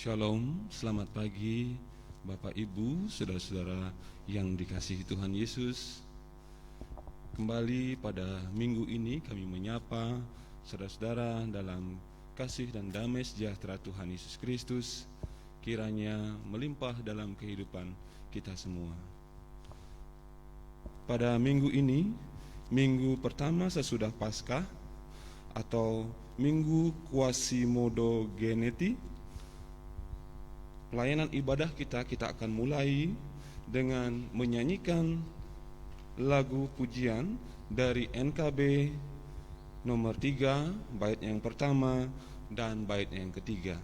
Shalom, selamat pagi Bapak Ibu, saudara-saudara yang dikasihi Tuhan Yesus. Kembali pada minggu ini kami menyapa saudara-saudara dalam kasih dan damai sejahtera Tuhan Yesus Kristus, kiranya melimpah dalam kehidupan kita semua. Pada minggu ini, minggu pertama sesudah Paskah atau Minggu Quasimodo-Geneti, pelayanan ibadah kita akan mulai dengan menyanyikan lagu pujian dari NKB nomor 3, bait yang pertama dan bait yang ketiga.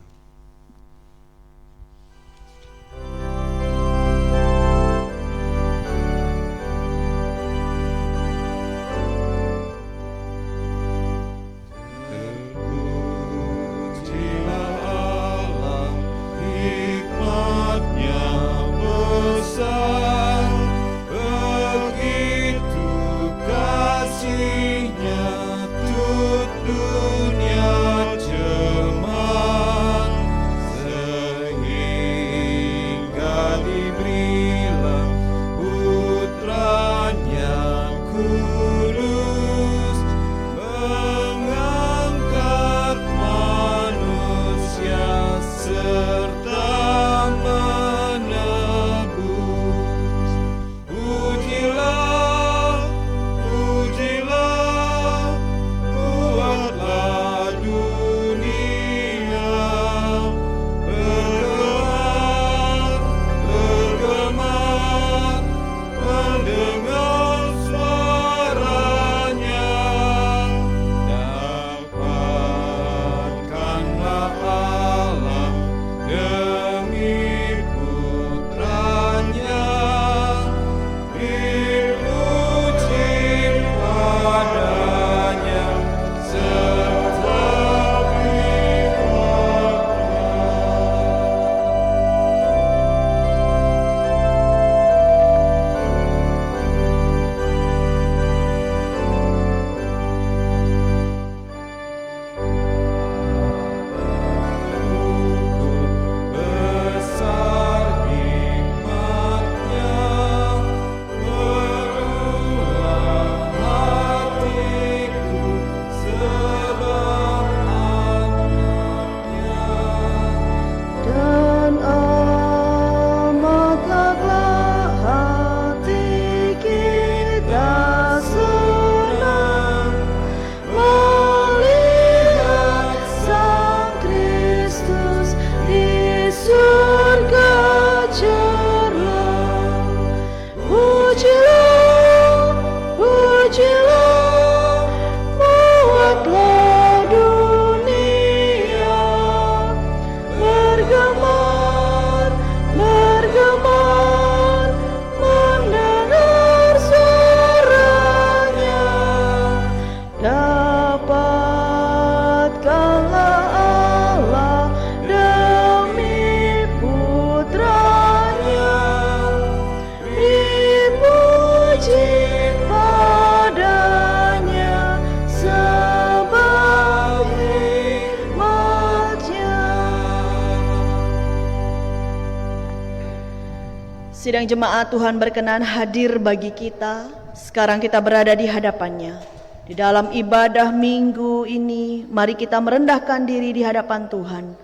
Sidang jemaat Tuhan berkenan hadir bagi kita. Sekarang kita berada di hadapannya. Di dalam ibadah minggu ini, mari kita merendahkan diri di hadapan Tuhan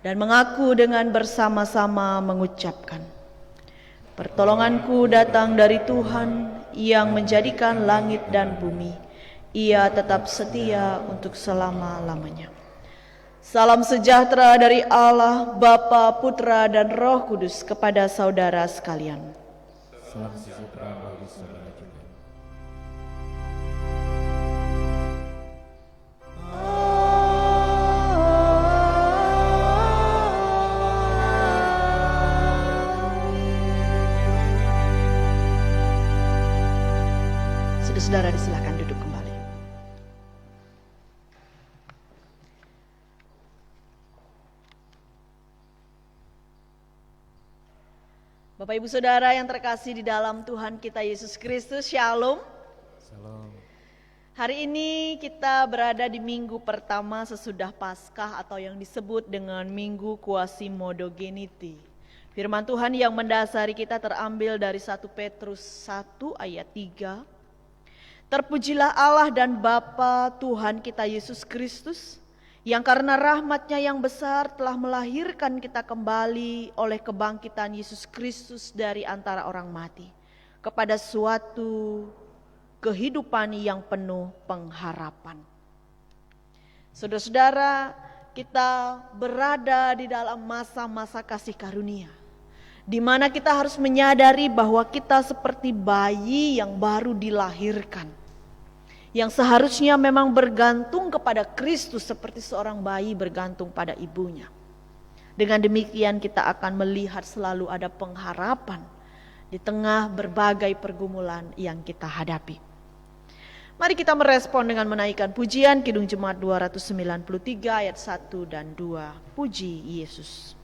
dan mengaku dengan bersama-sama mengucapkan, pertolonganku datang dari Tuhan yang menjadikan langit dan bumi. Ia tetap setia untuk selama-lamanya. Salam sejahtera dari Allah, Bapa, Putra, dan Roh Kudus kepada saudara sekalian. Salam sejahtera bagi saudara juga. Saudara-saudara disilakan duduk kembali. Bapak Ibu Saudara yang terkasih di dalam Tuhan kita Yesus Kristus, Shalom. Salam. Hari ini kita berada di minggu pertama sesudah Paskah atau yang disebut dengan Minggu Quasimodogeniti. Firman Tuhan yang mendasari kita terambil dari 1 Petrus 1 ayat 3. Terpujilah Allah dan Bapa Tuhan kita Yesus Kristus, yang karena rahmat-Nya yang besar telah melahirkan kita kembali oleh kebangkitan Yesus Kristus dari antara orang mati, kepada suatu kehidupan yang penuh pengharapan. Saudara-saudara, kita berada di dalam masa-masa kasih karunia, di mana kita harus menyadari bahwa kita seperti bayi yang baru dilahirkan, yang seharusnya memang bergantung kepada Kristus seperti seorang bayi bergantung pada ibunya. Dengan demikian kita akan melihat selalu ada pengharapan di tengah berbagai pergumulan yang kita hadapi. Mari kita merespon dengan menaikkan pujian Kidung Jemaat 293 ayat 1 dan 2. Puji Yesus.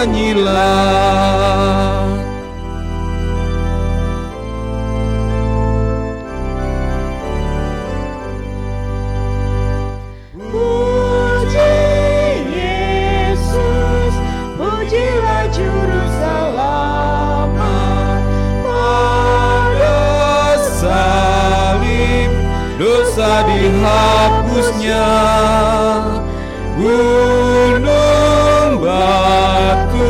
Nyanyilah, puji Yesus, pujilah Juru Selamat. pada salib dosa dihapusnya, gunung batu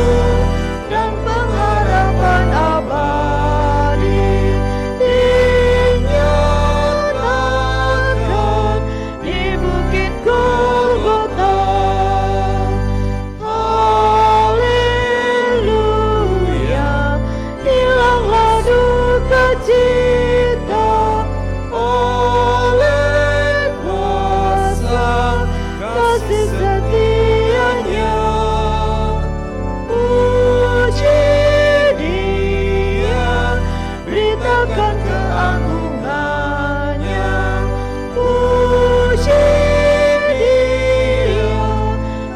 Dan pengharapan abadi dinyatakan di bukit Golgota. Haleluya, hilanglah duka cita oleh kuasa kasih setianya. Puji Dia, beritakan keagungannya. Puji Dia,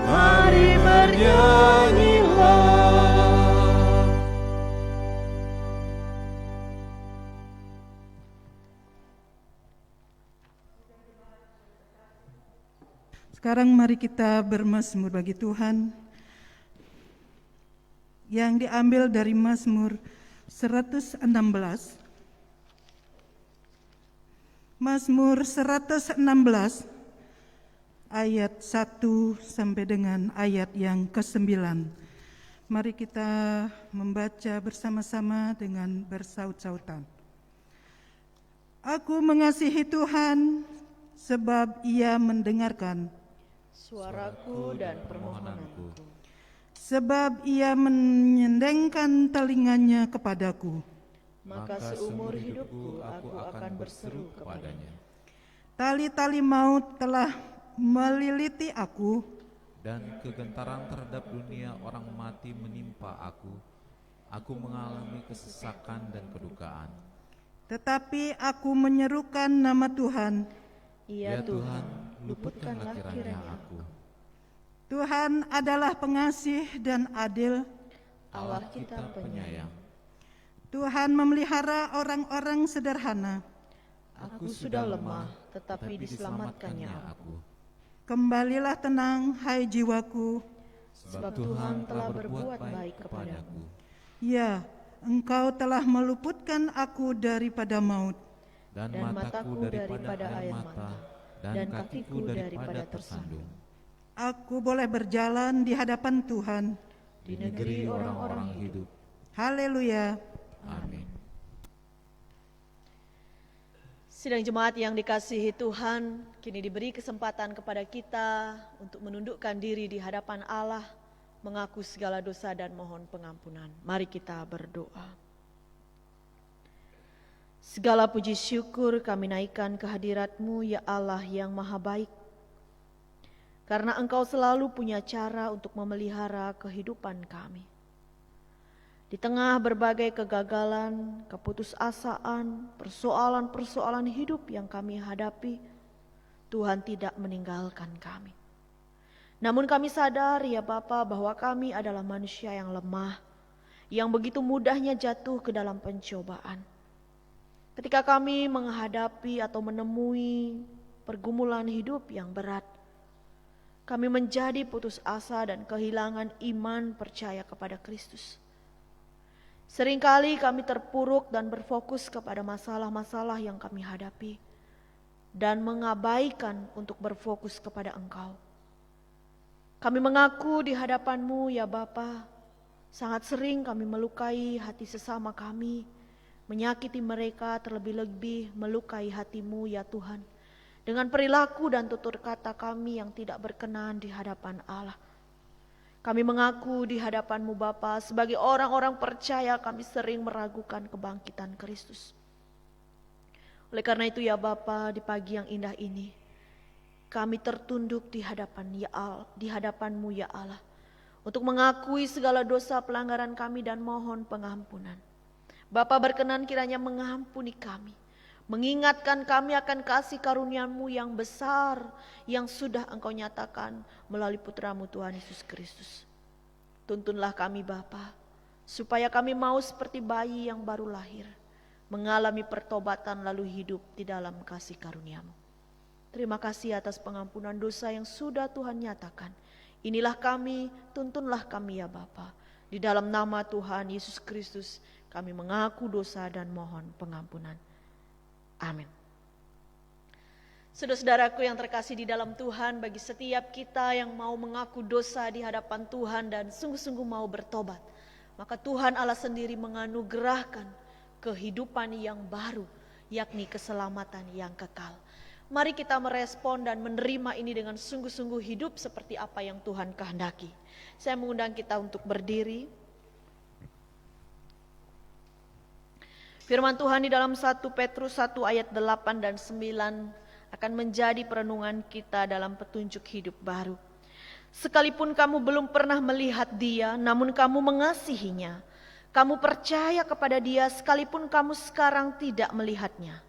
mari bernyanyilah. Sekarang mari kita bermazmur bagi Tuhan yang diambil dari Mazmur 116. Mazmur 116 ayat 1 sampai dengan ayat yang ke-9. Mari kita membaca bersama-sama dengan bersaut-sautan. Aku mengasihi Tuhan sebab Ia mendengarkan Suaraku dan permohonanku. sebab Ia menyendengkan telinganya kepadaku. Maka seumur hidupku aku akan berseru kepadanya. Tali-tali maut telah meliliti aku, dan kegentaran terhadap dunia orang mati menimpa aku. Aku mengalami kesesakan dan kedukaan. tetapi aku menyerukan nama Tuhan. Ya Tuhan, luputkanlah kiranya aku. Tuhan adalah pengasih dan adil. Allah kita penyayang. Tuhan memelihara orang-orang sederhana. Aku sudah lemah, tetapi diselamatkannya aku. Kembalilah tenang, hai jiwaku. Sebab Tuhan telah berbuat baik kepadaku. Ya, Engkau telah meluputkan aku daripada maut, dan mataku daripada air mata, dan kakiku daripada tersandung. Aku boleh berjalan di hadapan Tuhan. Di negeri orang-orang hidup. Haleluya. Amin. Sidang jemaat yang dikasihi Tuhan, kini diberi kesempatan kepada kita untuk menundukkan diri di hadapan Allah, mengaku segala dosa dan mohon pengampunan. Mari kita berdoa. Segala puji syukur kami naikkan kehadirat-Mu ya Allah yang maha baik. Karena Engkau selalu punya cara untuk memelihara kehidupan kami. Di tengah berbagai kegagalan, keputusasaan, persoalan-persoalan hidup yang kami hadapi, Tuhan tidak meninggalkan kami. Namun kami sadar ya Bapa bahwa kami adalah manusia yang lemah, yang begitu mudahnya jatuh ke dalam pencobaan. Ketika kami menghadapi atau menemui pergumulan hidup yang berat, kami menjadi putus asa dan kehilangan iman percaya kepada Kristus. Seringkali kami terpuruk dan berfokus kepada masalah-masalah yang kami hadapi dan mengabaikan untuk berfokus kepada Engkau. Kami mengaku di hadapan-Mu ya Bapa, sangat sering kami melukai hati sesama kami, menyakiti mereka, terlebih-lebih melukai hati-Mu ya Tuhan, dengan perilaku dan tutur kata kami yang tidak berkenan di hadapan Allah. Kami mengaku di hadapan-Mu Bapa, sebagai orang-orang percaya kami sering meragukan kebangkitan Kristus. Oleh karena itu ya Bapa, di pagi yang indah ini, kami tertunduk di hadapan-Mu ya Allah, untuk mengakui segala dosa pelanggaran kami dan mohon pengampunan. Bapa berkenan kiranya mengampuni kami, mengingatkan kami akan kasih karunia-Mu yang besar yang sudah Engkau nyatakan melalui Putra-Mu Tuhan Yesus Kristus. Tuntunlah kami Bapa, supaya kami mau seperti bayi yang baru lahir, mengalami pertobatan lalu hidup di dalam kasih karunia-Mu. Terima kasih atas pengampunan dosa yang sudah Tuhan nyatakan. Inilah kami, tuntunlah kami ya Bapa. Di dalam nama Tuhan Yesus Kristus kami mengaku dosa dan mohon pengampunan. Amin. Saudara-saudaraku yang terkasih di dalam Tuhan, bagi setiap kita yang mau mengaku dosa di hadapan Tuhan dan sungguh-sungguh mau bertobat, maka Tuhan Allah sendiri menganugerahkan kehidupan yang baru, yakni keselamatan yang kekal. Mari kita merespon dan menerima ini dengan sungguh-sungguh hidup seperti apa yang Tuhan kehendaki. Saya mengundang kita untuk berdiri. Firman Tuhan di dalam 1 Petrus 1 ayat 8 dan 9 akan menjadi perenungan kita dalam petunjuk hidup baru. Sekalipun kamu belum pernah melihat Dia, namun kamu mengasihinya. Kamu percaya kepada Dia sekalipun kamu sekarang tidak melihatnya.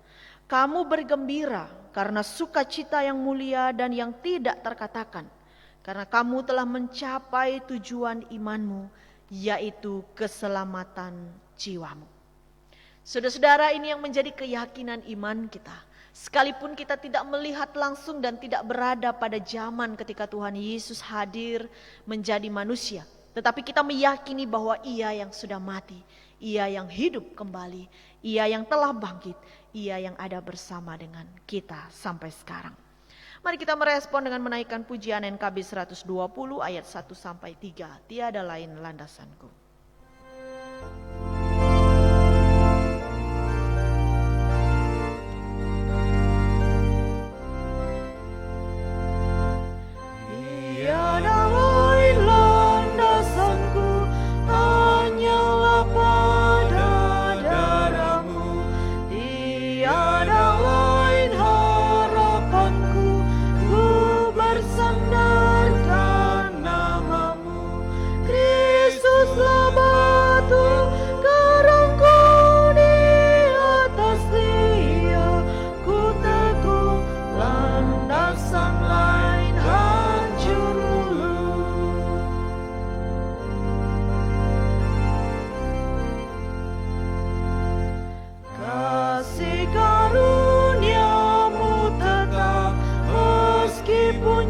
Kamu bergembira karena sukacita yang mulia dan yang tidak terkatakan, karena kamu telah mencapai tujuan imanmu, yaitu keselamatan jiwamu. Saudara-saudara, ini yang menjadi keyakinan iman kita. Sekalipun kita tidak melihat langsung dan tidak berada pada zaman ketika Tuhan Yesus hadir menjadi manusia, tetapi kita meyakini bahwa Ia yang sudah mati, Ia yang hidup kembali, Ia yang telah bangkit, Ia yang ada bersama dengan kita sampai sekarang. Mari kita merespon dengan menaikkan pujian NKB 120 ayat 1 sampai 3. Tiada lain landasanku. Kristuslah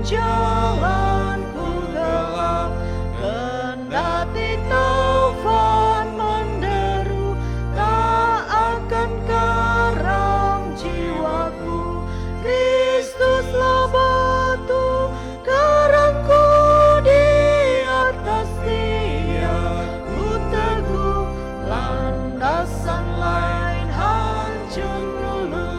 jalanku gelap, kendati taufan menderu, tak akan karam jiwaku. Kristuslah batu karangku, di atas Dia ku teguh, landasan lain hancur luluh.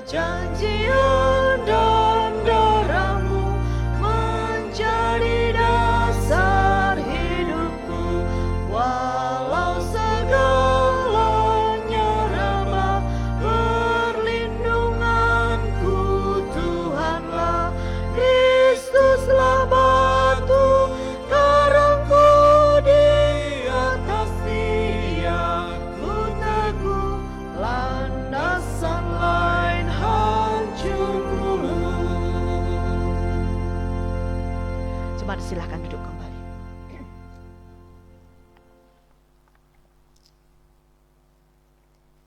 Perjanjian dan darahmu menjadi dasar hidupku, walau segalanya ramah, perlindunganku Tuhanlah. Kristuslah batu karangku, di atas Dia ku teguh, landasan lain hancur luluh. Coba silahkan duduk kembali.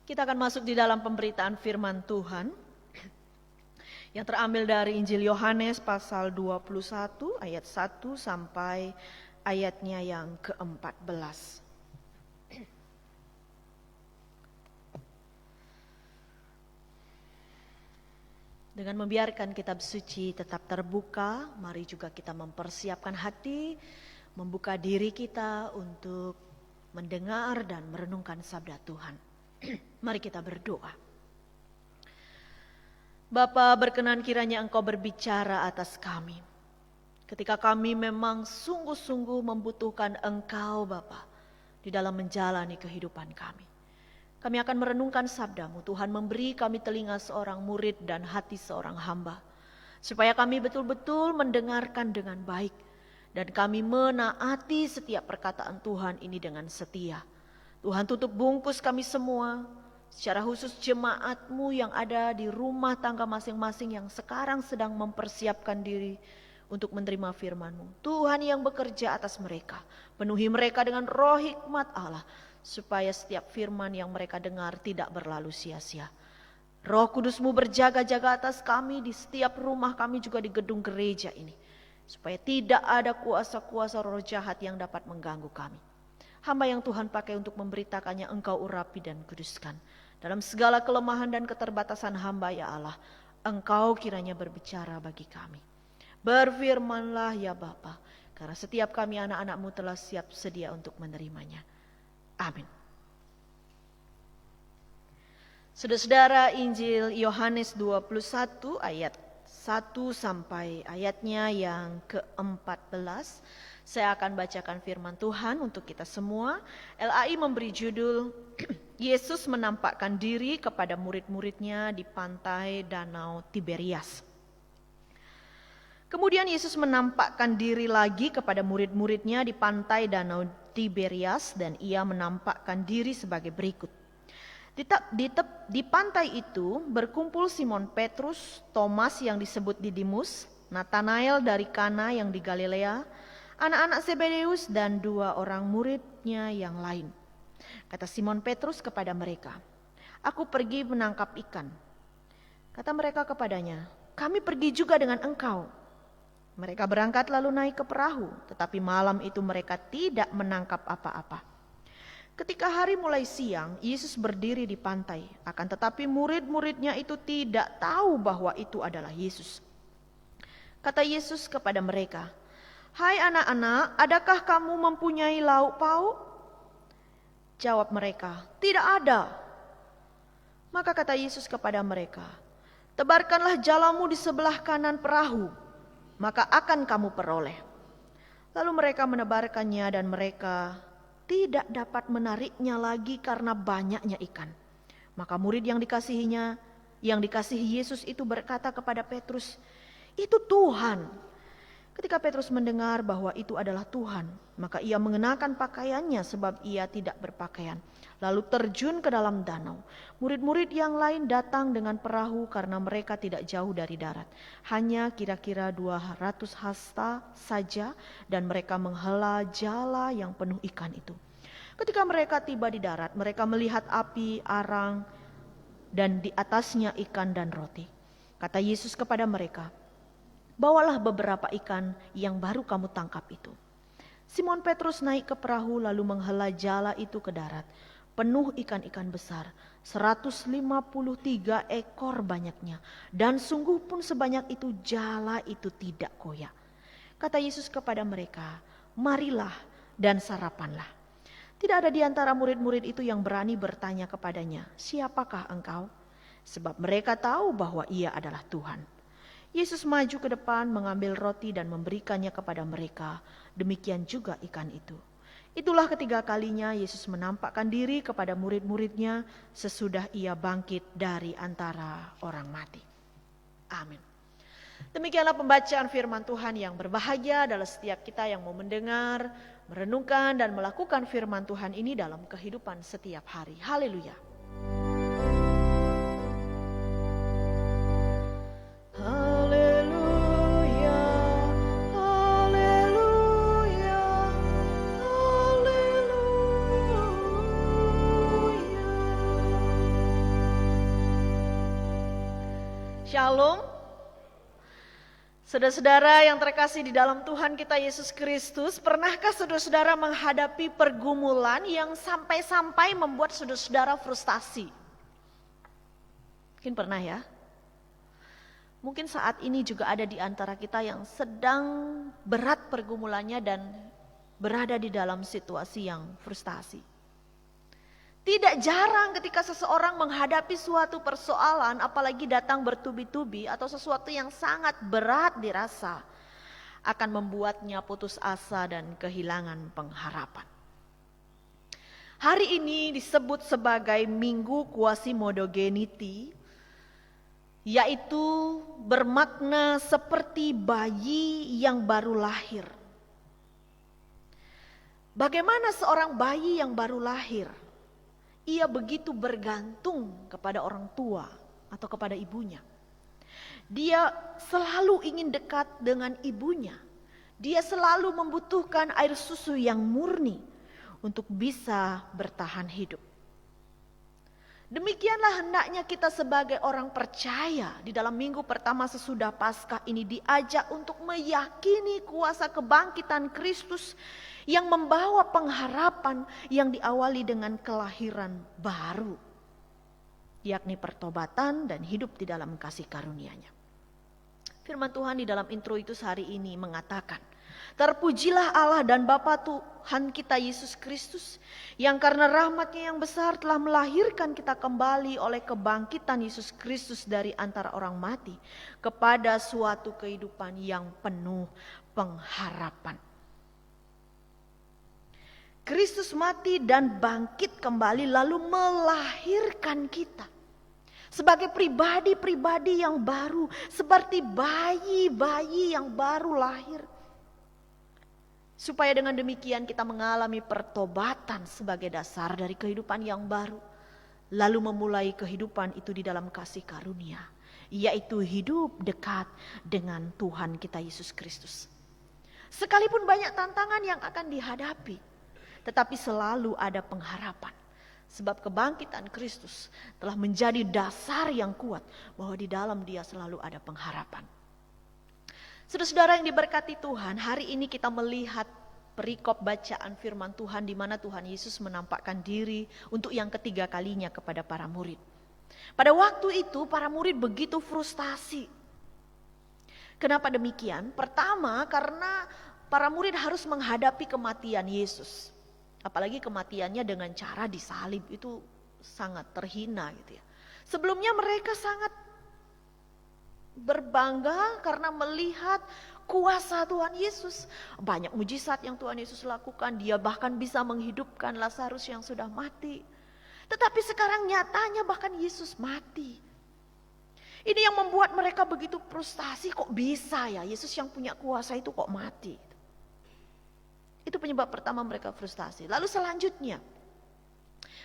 Kita akan masuk di dalam pemberitaan firman Tuhan yang terambil dari Injil Yohanes pasal 21 ayat 1 sampai ayatnya yang ke-14. Dengan membiarkan kitab suci tetap terbuka, mari juga kita mempersiapkan hati, membuka diri kita untuk mendengar dan merenungkan sabda Tuhan. Mari kita berdoa. Bapa, berkenan kiranya Engkau berbicara atas kami. Ketika kami memang sungguh-sungguh membutuhkan Engkau Bapa di dalam menjalani kehidupan kami. Kami akan merenungkan sabdamu. Tuhan memberi kami telinga seorang murid dan hati seorang hamba, supaya kami betul-betul mendengarkan dengan baik, dan kami menaati setiap perkataan Tuhan ini dengan setia. Tuhan, tutup bungkus kami semua, secara khusus jemaat-Mu yang ada di rumah tangga masing-masing yang sekarang sedang mempersiapkan diri untuk menerima firman-Mu. Tuhan yang bekerja atas mereka, penuhi mereka dengan roh hikmat Allah, supaya setiap firman yang mereka dengar tidak berlalu sia-sia. Roh Kudus-Mu berjaga-jaga atas kami di setiap rumah kami, juga di gedung gereja ini, supaya tidak ada kuasa-kuasa roh jahat yang dapat mengganggu kami. Hamba yang Tuhan pakai untuk memberitakannya Engkau urapi dan kuduskan. Dalam segala kelemahan dan keterbatasan hamba ya Allah, Engkau kiranya berbicara bagi kami. Berfirmanlah ya Bapa, karena setiap kami anak-anak-Mu telah siap sedia untuk menerimanya. Amin. Saudara-saudara, Injil Yohanes 21 ayat 1 sampai ayatnya yang ke-14. Saya akan bacakan firman Tuhan untuk kita semua. LAI memberi judul Yesus menampakkan diri kepada murid-muridnya di pantai Danau Tiberias. Kemudian Yesus menampakkan diri lagi kepada murid-muridnya di pantai Danau Tiberias, dan ia menampakkan diri sebagai berikut. Di pantai itu berkumpul Simon Petrus, Thomas yang disebut Didimus, Natanael dari Kana yang di Galilea, anak-anak Zebedeus, dan 2 orang muridnya yang lain. Kata Simon Petrus kepada mereka, "Aku pergi menangkap ikan." Kata mereka kepadanya, "Kami pergi juga dengan engkau." Mereka berangkat lalu naik ke perahu, tetapi malam itu mereka tidak menangkap apa-apa. Ketika hari mulai siang, Yesus berdiri di pantai, akan tetapi murid-muridnya itu tidak tahu bahwa itu adalah Yesus. Kata Yesus kepada mereka, "Hai anak-anak, adakah kamu mempunyai lauk pauk?" Jawab mereka, "Tidak ada." Maka kata Yesus kepada mereka, "Tebarkanlah jalamu di sebelah kanan perahu, maka akan kamu peroleh." Lalu mereka menebarkannya, dan mereka tidak dapat menariknya lagi karena banyaknya ikan. Maka murid yang dikasihi Yesus itu berkata kepada Petrus, "Itu Tuhan." Ketika Petrus mendengar bahwa itu adalah Tuhan, maka ia mengenakan pakaiannya sebab ia tidak berpakaian, lalu terjun ke dalam danau. Murid-murid yang lain datang dengan perahu karena mereka tidak jauh dari darat, hanya kira-kira 200 hasta saja, dan mereka menghela jala yang penuh ikan itu. Ketika mereka tiba di darat, mereka melihat api, arang, dan di atasnya ikan dan roti. Kata Yesus kepada mereka, bawalah beberapa ikan yang baru kamu tangkap itu. Simon Petrus naik ke perahu lalu menghela jala itu ke darat, penuh ikan-ikan besar, 153 ekor banyaknya, dan sungguh pun sebanyak itu jala itu tidak koyak. Kata Yesus kepada mereka, marilah dan sarapanlah. Tidak ada di antara murid-murid itu yang berani bertanya kepadanya, siapakah engkau? Sebab mereka tahu bahwa ia adalah Tuhan. Yesus maju ke depan, mengambil roti dan memberikannya kepada mereka. Demikian juga ikan itu. Itulah ketiga kalinya Yesus menampakkan diri kepada murid-muridnya sesudah ia bangkit dari antara orang mati. Amin. Demikianlah pembacaan firman Tuhan yang berbahagia adalah setiap kita yang mau mendengar, merenungkan dan melakukan firman Tuhan ini dalam kehidupan setiap hari. Haleluya. Haleluya. Haleluya. Haleluya. Shalom. Saudara-saudara yang terkasih di dalam Tuhan kita Yesus Kristus, pernahkah saudara-saudara menghadapi pergumulan yang sampai-sampai membuat saudara-saudara frustasi? Mungkin pernah ya? Mungkin saat ini juga ada di antara kita yang sedang berat pergumulannya dan berada di dalam situasi yang frustasi. Tidak jarang ketika seseorang menghadapi suatu persoalan, apalagi datang bertubi-tubi atau sesuatu yang sangat berat dirasa, akan membuatnya putus asa dan kehilangan pengharapan. Hari ini disebut sebagai Minggu Quasimodogeniti, yaitu bermakna seperti bayi yang baru lahir. Bagaimana seorang bayi yang baru lahir? Ia begitu bergantung kepada orang tua atau kepada ibunya. Dia selalu ingin dekat dengan ibunya. Dia selalu membutuhkan air susu yang murni untuk bisa bertahan hidup. Demikianlah hendaknya kita sebagai orang percaya di dalam minggu pertama sesudah Paskah ini diajak untuk meyakini kuasa kebangkitan Kristus yang membawa pengharapan yang diawali dengan kelahiran baru, yakni pertobatan dan hidup di dalam kasih karunia-Nya. Firman Tuhan di dalam intro itu hari ini mengatakan, terpujilah Allah dan Bapa Tuhan kita Yesus Kristus, yang karena rahmat-Nya yang besar telah melahirkan kita kembali oleh kebangkitan Yesus Kristus dari antara orang mati kepada suatu kehidupan yang penuh pengharapan. Kristus mati dan bangkit kembali lalu melahirkan kita sebagai pribadi-pribadi yang baru, seperti bayi-bayi yang baru lahir. Supaya dengan demikian kita mengalami pertobatan sebagai dasar dari kehidupan yang baru, lalu memulai kehidupan itu di dalam kasih karunia, yaitu hidup dekat dengan Tuhan kita Yesus Kristus. Sekalipun banyak tantangan yang akan dihadapi, tetapi selalu ada pengharapan. Sebab kebangkitan Kristus telah menjadi dasar yang kuat bahwa di dalam Dia selalu ada pengharapan. Saudara-saudara yang diberkati Tuhan, hari ini kita melihat perikop bacaan firman Tuhan di mana Tuhan Yesus menampakkan diri untuk yang ketiga kalinya kepada para murid. Pada waktu itu para murid begitu frustasi. Kenapa demikian? Pertama, karena para murid harus menghadapi kematian Yesus. Apalagi kematiannya dengan cara disalib, itu sangat terhina gitu ya. Sebelumnya mereka sangat berbangga karena melihat kuasa Tuhan Yesus. Banyak mujizat yang Tuhan Yesus lakukan. Dia bahkan bisa menghidupkan Lazarus yang sudah mati. Tetapi sekarang nyatanya bahkan Yesus mati. Ini yang membuat mereka begitu frustasi, kok bisa ya Yesus yang punya kuasa itu kok mati. Itu penyebab pertama mereka frustasi. Lalu selanjutnya,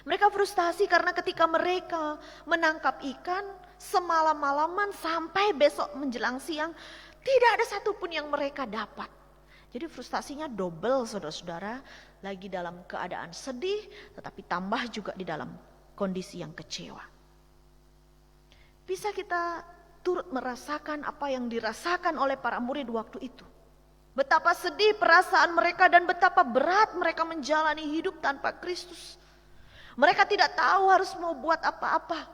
mereka frustasi karena ketika mereka menangkap ikan semalam-malaman sampai besok menjelang siang, tidak ada satupun yang mereka dapat. Jadi frustasinya double saudara-saudara, lagi dalam keadaan sedih tetapi tambah juga di dalam kondisi yang kecewa. Bisa kita turut merasakan apa yang dirasakan oleh para murid waktu itu. Betapa sedih perasaan mereka dan betapa berat mereka menjalani hidup tanpa Kristus. Mereka tidak tahu harus mau buat apa-apa.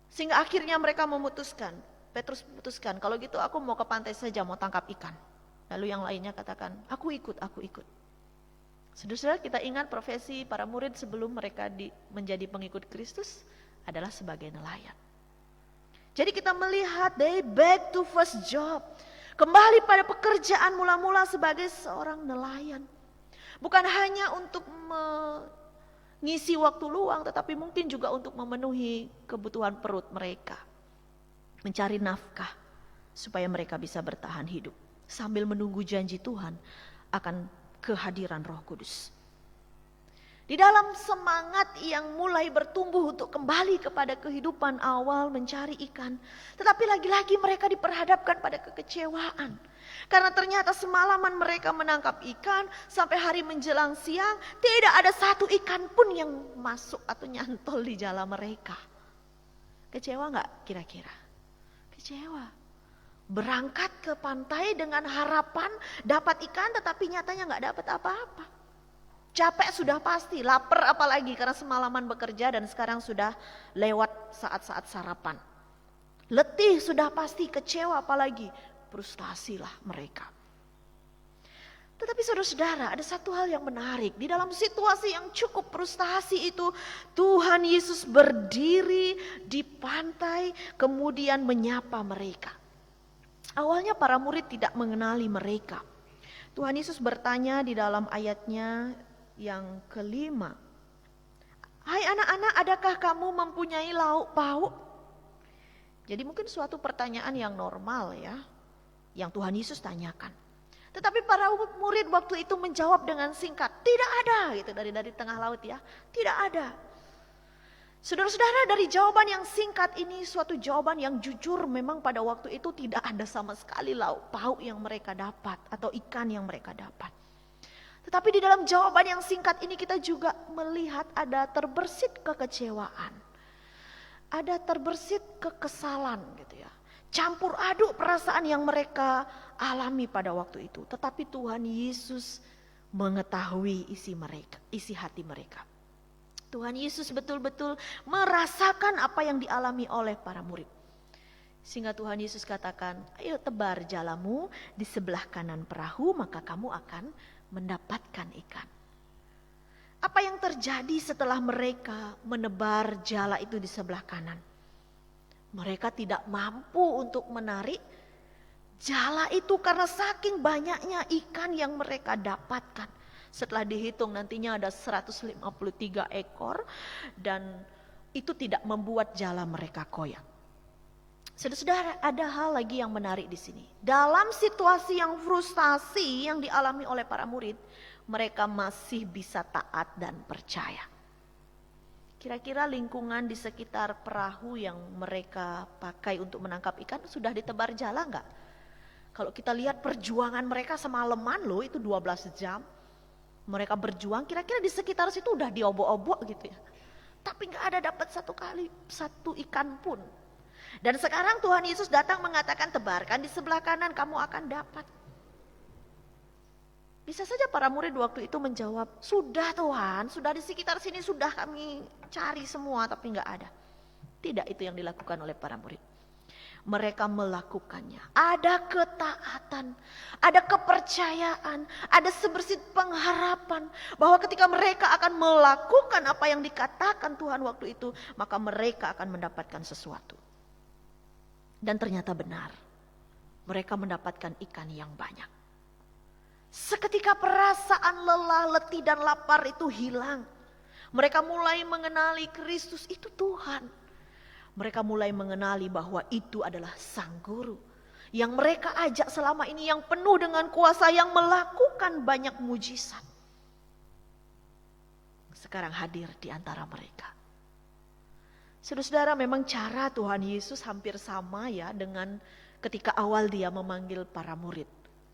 Sehingga akhirnya mereka memutuskan, Petrus memutuskan, kalau gitu aku mau ke pantai saja, mau tangkap ikan. Lalu yang lainnya katakan, aku ikut. Saudara-saudara, kita ingat profesi para murid sebelum mereka menjadi pengikut Kristus adalah sebagai nelayan. Jadi kita melihat they back to first job. Kembali pada pekerjaan mula-mula sebagai seorang nelayan. Bukan hanya untuk mengisi waktu luang, tetapi mungkin juga untuk memenuhi kebutuhan perut mereka. Mencari nafkah supaya mereka bisa bertahan hidup. Sambil menunggu janji Tuhan akan kehadiran Roh Kudus. Di dalam semangat yang mulai bertumbuh untuk kembali kepada kehidupan awal mencari ikan. Tetapi lagi-lagi mereka diperhadapkan pada kekecewaan. Karena ternyata semalaman mereka menangkap ikan sampai hari menjelang siang. Tidak ada satu ikan pun yang masuk atau nyantol di jala mereka. Kecewa gak kira-kira? Kecewa. Berangkat ke pantai dengan harapan dapat ikan tetapi nyatanya gak dapat apa-apa. Capek sudah pasti, lapar apalagi karena semalaman bekerja dan sekarang sudah lewat saat-saat sarapan. Letih sudah pasti, kecewa apalagi, frustasilah mereka. Tetapi saudara-saudara, ada satu hal yang menarik. Di dalam situasi yang cukup frustasi itu, Tuhan Yesus berdiri di pantai kemudian menyapa mereka. Awalnya para murid tidak mengenali mereka. Tuhan Yesus bertanya di dalam ayatnya yang kelima, hai anak-anak, adakah kamu mempunyai lauk pauk? Jadi mungkin suatu pertanyaan yang normal ya, yang Tuhan Yesus tanyakan. Tetapi para murid waktu itu menjawab dengan singkat, tidak ada, gitu, dari tengah laut ya, tidak ada. Saudara-saudara, dari jawaban yang singkat ini, suatu jawaban yang jujur, memang pada waktu itu tidak ada sama sekali lauk pauk yang mereka dapat atau ikan yang mereka dapat. Tetapi di dalam jawaban yang singkat ini kita juga melihat ada terbersit kekecewaan. Ada terbersit kekesalan gitu ya. Campur aduk perasaan yang mereka alami pada waktu itu. Tetapi Tuhan Yesus mengetahui isi hati mereka. Tuhan Yesus betul-betul merasakan apa yang dialami oleh para murid. Sehingga Tuhan Yesus katakan, ayo tebar jalamu di sebelah kanan perahu, maka kamu akan mendapatkan ikan. Apa yang terjadi setelah mereka menebar jala itu di sebelah kanan? Mereka tidak mampu untuk menarik jala itu karena saking banyaknya ikan yang mereka dapatkan. Setelah dihitung nantinya ada 153 ekor dan itu tidak membuat jala mereka koyak. Saudara-saudara, ada hal lagi yang menarik di sini. Dalam situasi yang frustasi yang dialami oleh para murid, mereka masih bisa taat dan percaya. Kira-kira lingkungan di sekitar perahu yang mereka pakai untuk menangkap ikan sudah ditebar jala enggak? Kalau kita lihat perjuangan mereka semalaman loh, itu 12 jam. Mereka berjuang, kira-kira di sekitar situ udah diobok-obok gitu ya. Tapi enggak ada dapat satu ikan pun. Dan sekarang Tuhan Yesus datang mengatakan, tebarkan di sebelah kanan kamu akan dapat. Bisa saja para murid waktu itu menjawab, sudah Tuhan, sudah di sekitar sini sudah kami cari semua tapi enggak ada. Tidak itu yang dilakukan oleh para murid. Mereka melakukannya. Ada ketaatan, ada kepercayaan, ada sebersit pengharapan bahwa ketika mereka akan melakukan apa yang dikatakan Tuhan waktu itu, maka mereka akan mendapatkan sesuatu. Dan ternyata benar, mereka mendapatkan ikan yang banyak. Seketika perasaan lelah, letih dan lapar itu hilang. Mereka mulai mengenali Kristus itu Tuhan. Mereka mulai mengenali bahwa itu adalah Sang Guru yang mereka ajak selama ini, yang penuh dengan kuasa, yang melakukan banyak mujizat. Sekarang hadir di antara mereka. Saudara-saudara, memang cara Tuhan Yesus hampir sama ya dengan ketika awal dia memanggil para murid.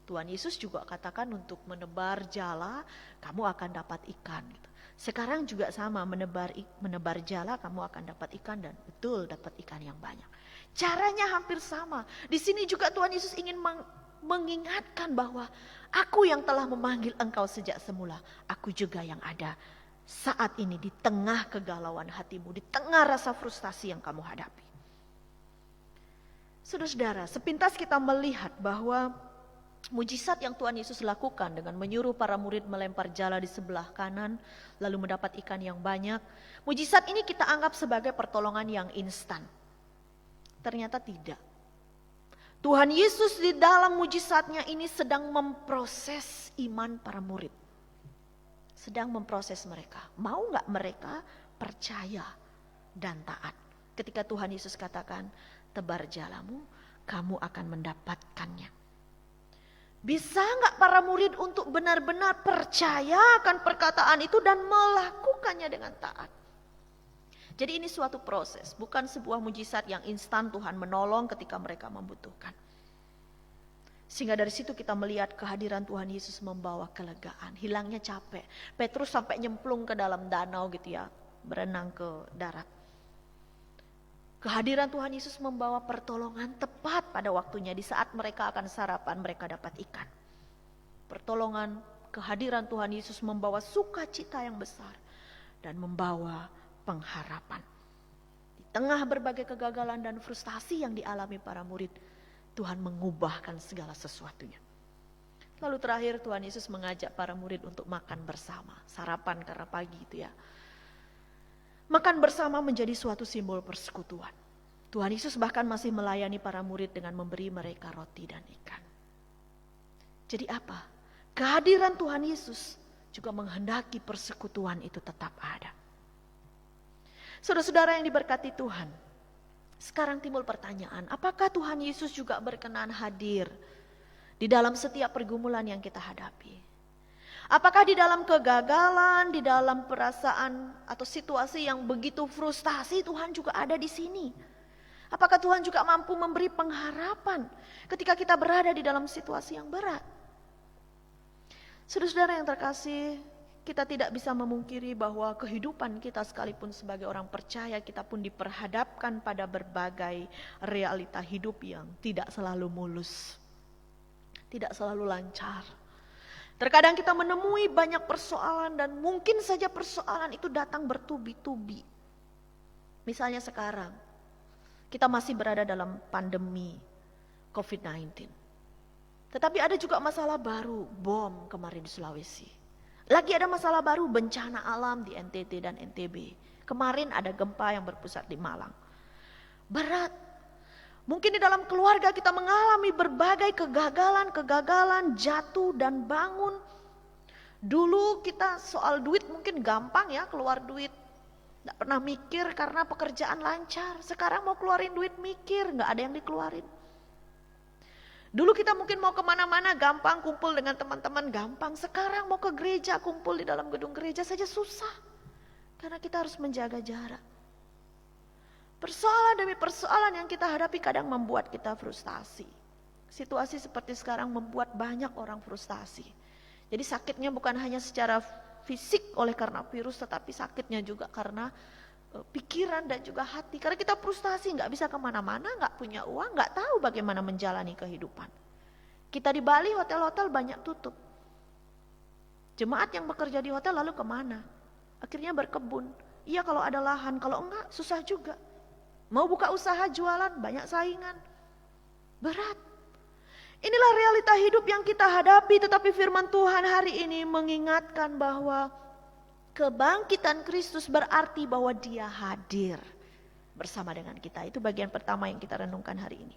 Tuhan Yesus juga katakan untuk menebar jala kamu akan dapat ikan gitu. Sekarang juga sama, menebar jala kamu akan dapat ikan, dan betul dapat ikan yang banyak. Caranya hampir sama. Di sini juga Tuhan Yesus ingin mengingatkan bahwa aku yang telah memanggil engkau sejak semula, aku juga yang ada saat ini di tengah kegalauan hatimu, di tengah rasa frustasi yang kamu hadapi. Saudara-saudara, sepintas kita melihat bahwa mujizat yang Tuhan Yesus lakukan dengan menyuruh para murid melempar jala di sebelah kanan lalu mendapat ikan yang banyak. Mujizat ini kita anggap sebagai pertolongan yang instan. Ternyata tidak. Tuhan Yesus di dalam mujizatnya ini sedang memproses iman para murid. Sedang memproses mereka. Mau gak mereka percaya dan taat? Ketika Tuhan Yesus katakan, tebar jalamu, kamu akan mendapatkannya. Bisa gak para murid untuk benar-benar percaya akan perkataan itu dan melakukannya dengan taat? Jadi ini suatu proses, bukan sebuah mujizat yang instan Tuhan menolong ketika mereka membutuhkan. Sehingga dari situ kita melihat kehadiran Tuhan Yesus membawa kelegaan, hilangnya capek. Petrus sampai nyemplung ke dalam danau gitu ya, berenang ke darat. Kehadiran Tuhan Yesus membawa pertolongan tepat pada waktunya. Di saat mereka akan sarapan, mereka dapat ikan. Pertolongan, kehadiran Tuhan Yesus membawa sukacita yang besar dan membawa pengharapan. Di tengah berbagai kegagalan dan frustasi yang dialami para murid, Tuhan mengubahkan segala sesuatunya. Lalu terakhir Tuhan Yesus mengajak para murid untuk makan bersama. Sarapan karena pagi itu ya. Makan bersama menjadi suatu simbol persekutuan. Tuhan Yesus bahkan masih melayani para murid dengan memberi mereka roti dan ikan. Jadi apa? Kehadiran Tuhan Yesus juga menghendaki persekutuan itu tetap ada. Saudara-saudara yang diberkati Tuhan, sekarang timbul pertanyaan, apakah Tuhan Yesus juga berkenan hadir di dalam setiap pergumulan yang kita hadapi? Apakah di dalam kegagalan, di dalam perasaan atau situasi yang begitu frustasi, Tuhan juga ada di sini? Apakah Tuhan juga mampu memberi pengharapan ketika kita berada di dalam situasi yang berat? Saudara-saudara yang terkasih, kita tidak bisa memungkiri bahwa kehidupan kita sekalipun sebagai orang percaya, kita pun diperhadapkan pada berbagai realita hidup yang tidak selalu mulus, tidak selalu lancar. Terkadang kita menemui banyak persoalan dan mungkin saja persoalan itu datang bertubi-tubi. Misalnya sekarang, kita masih berada dalam pandemi COVID-19. Tetapi ada juga masalah baru, bom kemarin di Sulawesi. Lagi ada masalah baru, bencana alam di NTT dan NTB. Kemarin ada gempa yang berpusat di Malang. Berat. Mungkin di dalam keluarga kita mengalami berbagai kegagalan, jatuh dan bangun. Dulu kita soal duit mungkin gampang ya, keluar duit. Gak pernah mikir karena pekerjaan lancar. Sekarang mau keluarin duit mikir, gak ada yang dikeluarin. Dulu kita mungkin mau kemana-mana gampang, kumpul dengan teman-teman gampang. Sekarang mau ke gereja, kumpul di dalam gedung gereja saja susah. Karena kita harus menjaga jarak. Persoalan demi persoalan yang kita hadapi kadang membuat kita frustasi. Situasi seperti sekarang membuat banyak orang frustasi. Jadi sakitnya bukan hanya secara fisik oleh karena virus, tetapi sakitnya juga karena pikiran dan juga hati. Karena kita frustasi, gak bisa kemana-mana, gak punya uang, gak tahu bagaimana menjalani kehidupan. Kita di Bali, hotel-hotel banyak tutup. Jemaat yang bekerja di hotel lalu kemana? Akhirnya berkebun. Iya kalau ada lahan, kalau enggak susah juga. Mau buka usaha jualan, banyak saingan. Berat. Inilah realita hidup yang kita hadapi, tetapi firman Tuhan hari ini mengingatkan bahwa kebangkitan Kristus berarti bahwa Dia hadir bersama dengan kita. Itu bagian pertama yang kita renungkan hari ini.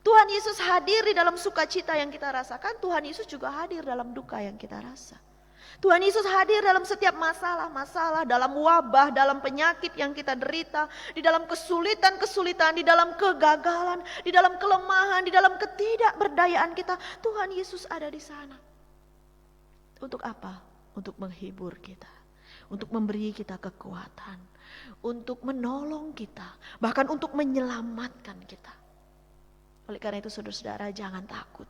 Tuhan Yesus hadir di dalam sukacita yang kita rasakan, Tuhan Yesus juga hadir dalam duka yang kita rasa. Tuhan Yesus hadir dalam setiap masalah-masalah, dalam wabah, dalam penyakit yang kita derita, di dalam kesulitan-kesulitan, di dalam kegagalan, di dalam kelemahan, di dalam ketidakberdayaan kita. Tuhan Yesus ada di sana. Untuk apa? Untuk menghibur kita, untuk memberi kita kekuatan, untuk menolong kita, bahkan untuk menyelamatkan kita. Oleh karena itu saudara-saudara jangan takut.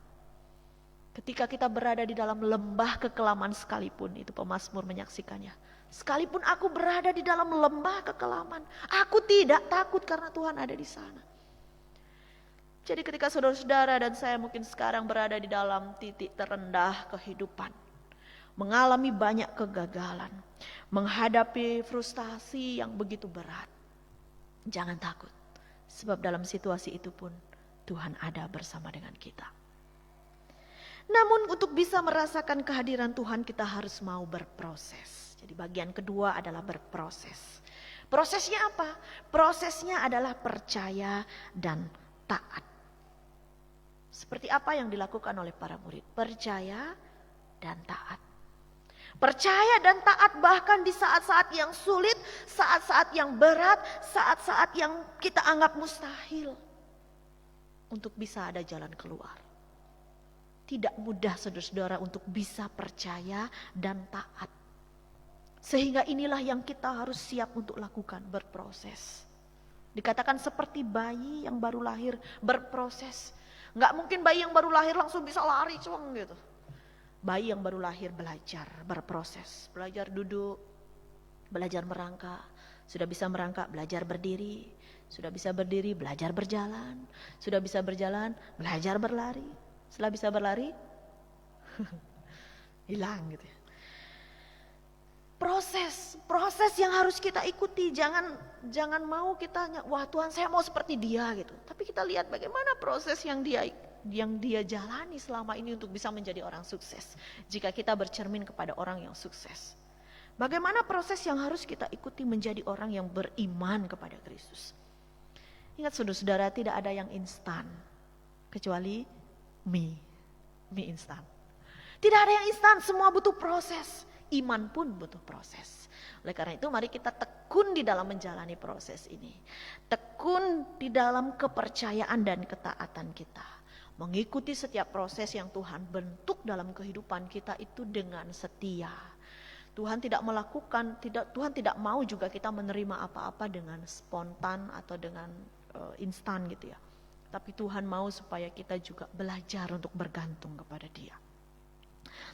Ketika kita berada di dalam lembah kekelaman sekalipun, itu pemazmur menyaksikannya. Sekalipun aku berada di dalam lembah kekelaman, aku tidak takut karena Tuhan ada di sana. Jadi ketika saudara-saudara dan saya mungkin sekarang berada di dalam titik terendah kehidupan, mengalami banyak kegagalan, menghadapi frustasi yang begitu berat, jangan takut. Sebab dalam situasi itu pun Tuhan ada bersama dengan kita. Namun untuk bisa merasakan kehadiran Tuhan kita harus mau berproses. Jadi bagian kedua adalah berproses. Prosesnya apa? Prosesnya adalah percaya dan taat. Seperti apa yang dilakukan oleh para murid? Percaya dan taat. Percaya dan taat bahkan di saat-saat yang sulit, saat-saat yang berat, saat-saat yang kita anggap mustahil. Untuk bisa ada jalan keluar. Tidak mudah saudara-saudara untuk bisa percaya dan taat. Sehingga inilah yang kita harus siap untuk lakukan, berproses. Dikatakan seperti bayi yang baru lahir, berproses. Gak mungkin bayi yang baru lahir langsung bisa lari cuang gitu. Bayi yang baru lahir belajar, berproses. Belajar duduk, belajar merangkak. Sudah bisa merangkak, belajar berdiri. Sudah bisa berdiri, belajar berjalan. Sudah bisa berjalan, belajar berlari. Setelah bisa berlari, hilang gitu ya. Proses yang harus kita ikuti. Jangan mau kita, wah Tuhan saya mau seperti dia gitu. Tapi kita lihat bagaimana proses yang dia jalani selama ini untuk bisa menjadi orang sukses. Jika kita bercermin kepada orang yang sukses. Bagaimana proses yang harus kita ikuti menjadi orang yang beriman kepada Kristus. Ingat saudara-saudara, tidak ada yang instan. Kecuali mie instan. Tidak ada yang instan, semua butuh proses. Iman pun butuh proses. Oleh karena itu mari kita tekun di dalam menjalani proses ini. Tekun di dalam kepercayaan dan ketaatan kita. Mengikuti setiap proses yang Tuhan bentuk dalam kehidupan kita itu dengan setia. Tuhan tidak tidak mau juga kita menerima apa-apa dengan spontan atau dengan instan gitu ya. Tapi Tuhan mau supaya kita juga belajar untuk bergantung kepada Dia.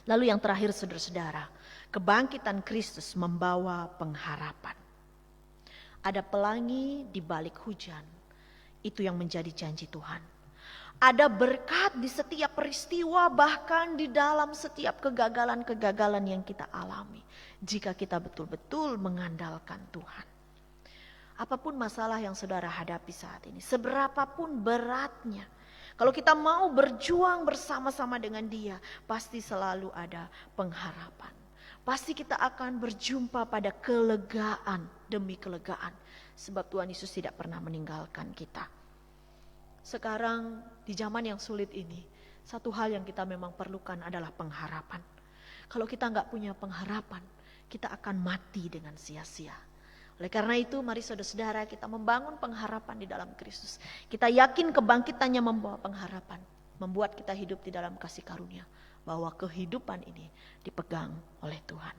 Lalu yang terakhir saudara-saudara, kebangkitan Kristus membawa pengharapan. Ada pelangi di balik hujan, itu yang menjadi janji Tuhan. Ada berkat di setiap peristiwa, bahkan di dalam setiap kegagalan-kegagalan yang kita alami. Jika kita betul-betul mengandalkan Tuhan. Apapun masalah yang saudara hadapi saat ini, seberapapun beratnya, kalau kita mau berjuang bersama-sama dengan Dia, pasti selalu ada pengharapan. Pasti kita akan berjumpa pada kelegaan demi kelegaan, sebab Tuhan Yesus tidak pernah meninggalkan kita. Sekarang di zaman yang sulit ini, satu hal yang kita memang perlukan adalah pengharapan. Kalau kita nggak punya pengharapan, kita akan mati dengan sia-sia. Oleh karena itu mari saudara-saudara kita membangun pengharapan di dalam Kristus. Kita yakin kebangkitannya membawa pengharapan. Membuat kita hidup di dalam kasih karunia. Bahwa kehidupan ini dipegang oleh Tuhan.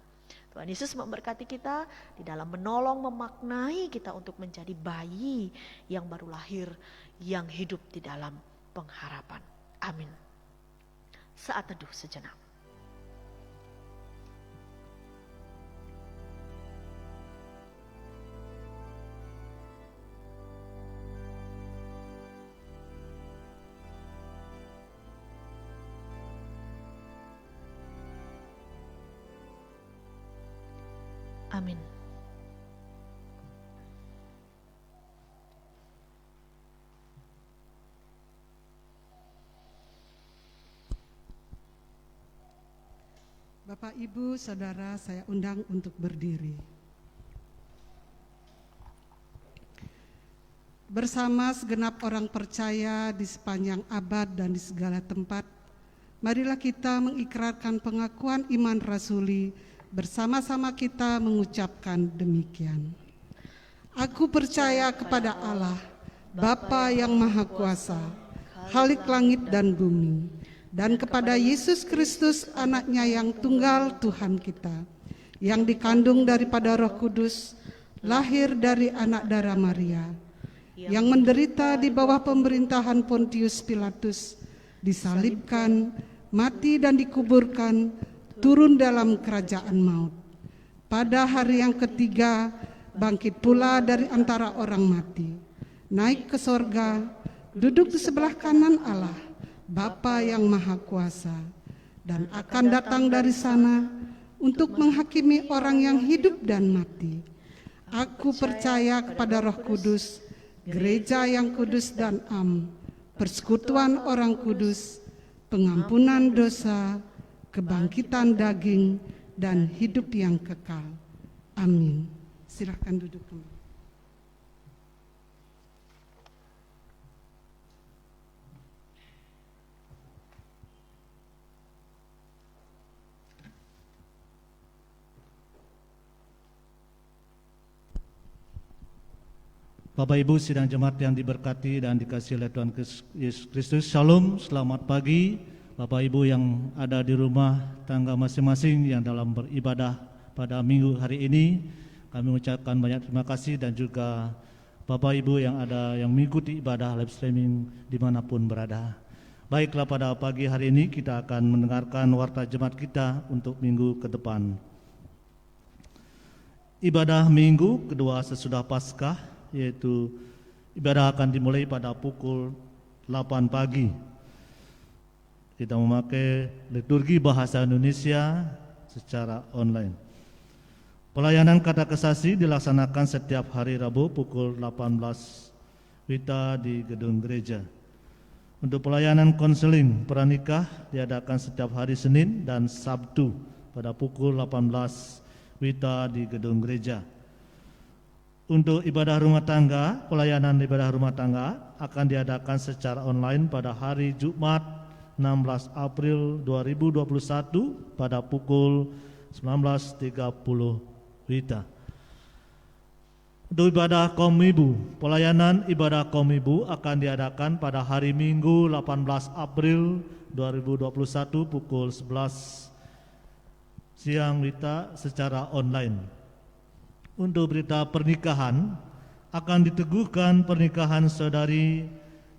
Tuhan Yesus memberkati kita di dalam menolong memaknai kita untuk menjadi bayi yang baru lahir. Yang hidup di dalam pengharapan. Amin. Saat teduh sejenak. Amin. Bapak, Ibu, Saudara, saya undang untuk berdiri. Bersama segenap orang percaya di sepanjang abad dan di segala tempat, marilah kita mengikrarkan pengakuan iman rasuli. Bersama-sama kita mengucapkan demikian. Aku percaya kepada Allah, Bapa yang Maha Kuasa, Khalik langit dan bumi, dan kepada Yesus Kristus anaknya yang tunggal Tuhan kita, yang dikandung daripada Roh Kudus, lahir dari anak darah Maria, yang menderita di bawah pemerintahan Pontius Pilatus, disalibkan, mati dan dikuburkan, turun dalam kerajaan maut. Pada hari yang ketiga, bangkit pula dari antara orang mati, naik ke sorga, duduk di sebelah kanan Allah, Bapa yang Maha Kuasa, dan akan datang dari sana untuk menghakimi orang yang hidup dan mati. Aku percaya kepada Roh Kudus, gereja yang kudus dan am, persekutuan orang kudus, pengampunan dosa, kebangkitan daging, dan hidup yang kekal. Amin. Silakan duduk kembali. Bapak Ibu sidang jemaat yang diberkati dan dikasihi oleh Tuhan Yesus Kristus, Shalom, selamat pagi Bapak Ibu yang ada di rumah tangga masing-masing yang dalam beribadah pada minggu hari ini. Kami mengucapkan banyak terima kasih, dan juga Bapak Ibu yang ada yang mengikuti ibadah live streaming dimanapun berada. Baiklah, pada pagi hari ini kita akan mendengarkan warta jemaat kita untuk minggu ke depan. Ibadah minggu kedua sesudah Paskah, yaitu ibadah akan dimulai pada pukul 8 pagi. Kita memakai liturgi bahasa Indonesia secara online. Pelayanan kata kesasi dilaksanakan setiap hari Rabu pukul 18 WITA di gedung gereja. Untuk pelayanan konseling pranikah diadakan setiap hari Senin dan Sabtu pada pukul 18 WITA di gedung gereja. Untuk ibadah rumah tangga, pelayanan ibadah rumah tangga akan diadakan secara online pada hari Jumat 16 April 2021 pada pukul 19.30 WITA. Untuk ibadah kaum ibu, pelayanan ibadah kaum ibu akan diadakan pada hari Minggu 18 April 2021 pukul 11 siang WITA secara online. Untuk berita pernikahan, akan diteguhkan pernikahan saudari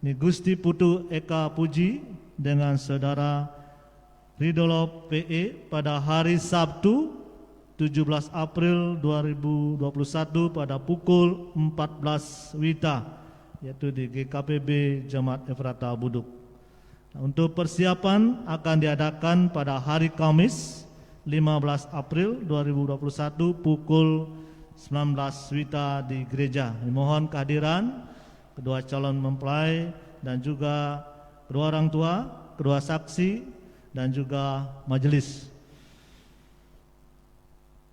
Nigusti Putu Eka Puji dengan saudara Ridolo PE pada hari Sabtu 17 April 2021 pada pukul 14 WITA, yaitu di GKPB Jemaat Efrata Buduk. Untuk persiapan akan diadakan pada hari Kamis 15 April 2021 pukul 19 WITA di gereja. Mohon kehadiran kedua calon mempelai dan juga kedua orang tua, kedua saksi, dan juga majelis.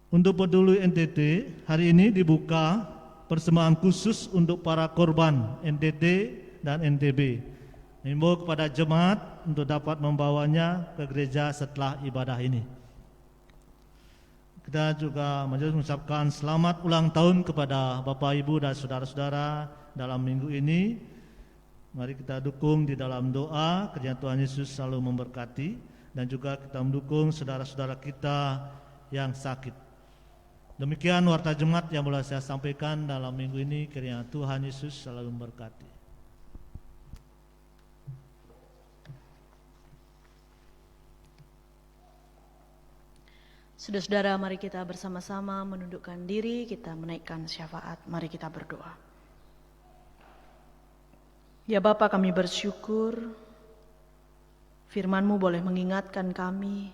Untuk Peduli NTT, hari ini dibuka persembahan khusus untuk para korban NTT dan NTB. Himbau kepada jemaat untuk dapat membawanya ke gereja setelah ibadah ini. Kita juga majelis mengucapkan selamat ulang tahun kepada Bapak Ibu dan saudara-saudara dalam minggu ini. Mari kita dukung di dalam doa, kiranya Tuhan Yesus selalu memberkati, dan juga kita mendukung saudara-saudara kita yang sakit. Demikian warta jemaat yang boleh saya sampaikan dalam minggu ini, kiranya Tuhan Yesus selalu memberkati. Saudara-saudara, mari kita bersama-sama menundukkan diri, kita menaikkan syafaat. Mari kita berdoa. Ya Bapa, kami bersyukur firman-Mu boleh mengingatkan kami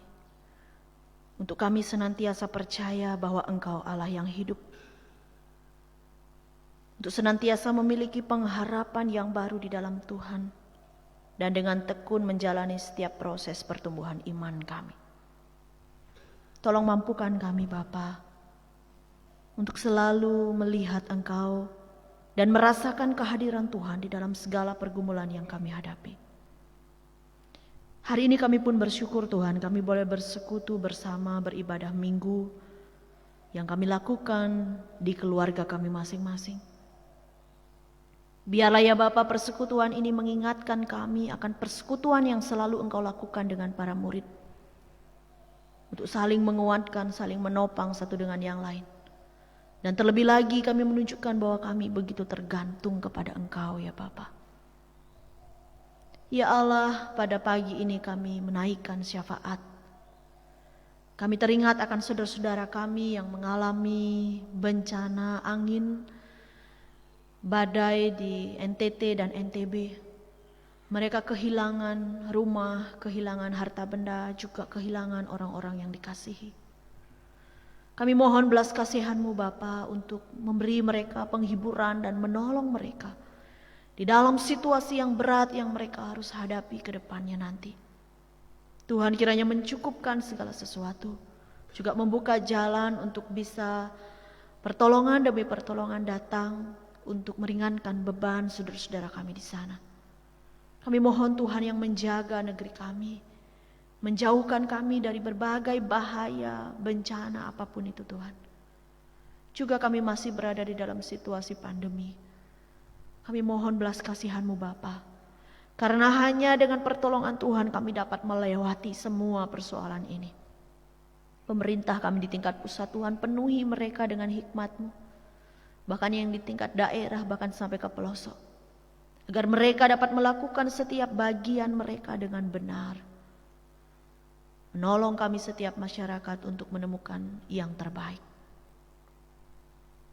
untuk kami senantiasa percaya bahwa Engkau Allah yang hidup, untuk senantiasa memiliki pengharapan yang baru di dalam Tuhan, dan dengan tekun menjalani setiap proses pertumbuhan iman kami. Tolong mampukan kami Bapa untuk selalu melihat Engkau dan merasakan kehadiran Tuhan di dalam segala pergumulan yang kami hadapi. Hari ini kami pun bersyukur Tuhan, kami boleh bersekutu bersama beribadah minggu yang kami lakukan di keluarga kami masing-masing. Biarlah ya Bapa, persekutuan ini mengingatkan kami akan persekutuan yang selalu Engkau lakukan dengan para murid, untuk saling menguatkan, saling menopang satu dengan yang lain. Dan terlebih lagi kami menunjukkan bahwa kami begitu tergantung kepada Engkau ya Bapa. Ya Allah, pada pagi ini kami menaikkan syafaat. Kami teringat akan saudara-saudara kami yang mengalami bencana angin, badai di NTT dan NTB. Mereka kehilangan rumah, kehilangan harta benda, juga kehilangan orang-orang yang dikasihi. Kami mohon belas kasihan-Mu Bapa untuk memberi mereka penghiburan dan menolong mereka di dalam situasi yang berat yang mereka harus hadapi ke depannya nanti. Tuhan kiranya mencukupkan segala sesuatu, juga membuka jalan untuk bisa pertolongan demi pertolongan datang untuk meringankan beban saudara-saudara kami di sana. Kami mohon Tuhan yang menjaga negeri kami, menjauhkan kami dari berbagai bahaya, bencana apapun itu Tuhan. Juga kami masih berada di dalam situasi pandemi. Kami mohon belas kasihan-Mu Bapa, karena hanya dengan pertolongan Tuhan kami dapat melewati semua persoalan ini. Pemerintah kami di tingkat pusat, Tuhan penuhi mereka dengan hikmat-Mu, bahkan yang di tingkat daerah, bahkan sampai ke pelosok, agar mereka dapat melakukan setiap bagian mereka dengan benar. Menolong kami setiap masyarakat untuk menemukan yang terbaik.